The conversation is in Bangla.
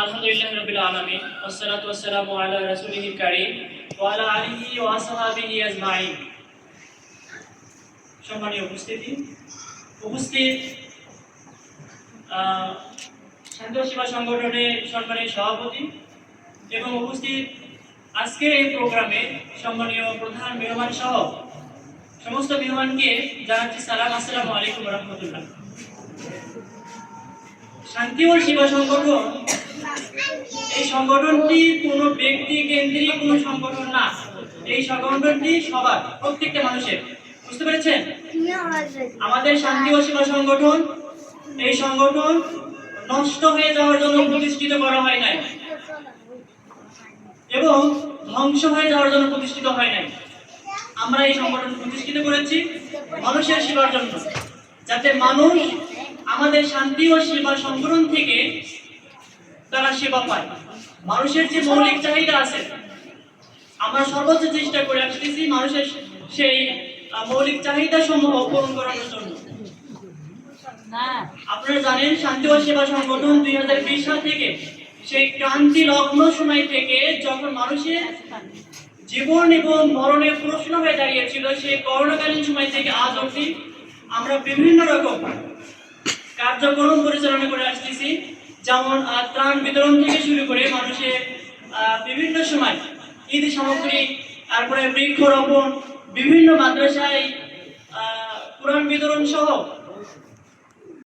আলহামদুলিল্লাহি রাব্বিল আলামিন ওয়াসসালাতু ওয়াসসালামু আলা রাসূলিল কারীম ওয়া আলা আলিহি ওয়া আসহাবিহি আজমাইন। সম্মানীয় উপস্থিত শান্তি সেবা সংগঠনের সম্মানীয় সভাপতি এবং উপস্থিত আজকের এই প্রোগ্রামে সম্মানীয় প্রধান মেহমান সহ সমস্ত মেহমানকে জানাচ্ছি সালাম, আসসালামু আলাইকুম ওয়া রাহমাতুল্লাহ। শান্তি ও সেবা সংগঠন এই সংগঠনটি কোনো ব্যক্তি কেন্দ্রিক কোনো সংগঠন না, এই সংগঠনটি সবার, প্রত্যেকটা মানুষের। বুঝতে পেরেছেন? আমাদের শান্তি ও সেবা সংগঠন, এই সংগঠন নষ্ট হয়ে যাওয়ার জন্য প্রতিষ্ঠিত করা হয় নাই এবং ধ্বংস হয়ে যাওয়ার জন্য প্রতিষ্ঠিত হয় নাই। আমরা এই সংগঠন প্রতিষ্ঠিত করেছি মানুষের সেবার জন্য, যাতে মানুষ আমাদের শান্তি ও সেবা সংগঠন থেকে তারা সেবা পায়। মানুষের যে মৌলিক চাহিদা আছে, আমরা সর্বোচ্চ চেষ্টা করে আসতেছি মানুষের সেই মৌলিক চাহিদা সমূহ পূরণ করার জন্য। আপনারা জানেন শান্তি ও সেবা সংগঠন 2020 সাল থেকে, সেই ক্রান্তি লগ্ন সময় থেকে যখন মানুষের জীবন এবং মরণের প্রশ্ন হয়ে দাঁড়িয়েছিল, সেই করোনাকালীন সময় থেকে আজ অবধি আমরা বিভিন্ন রকম কার্যক্রম পরিচালনা করে আসতেছি। যেমন ত্রাণ বিতরণ থেকে শুরু করে মানুষের বিভিন্ন সময় ঈদ সামগ্রী, তারপরে বৃক্ষরোপণ, বিভিন্ন মাদ্রাসায় কোরআন বিতরণ সহ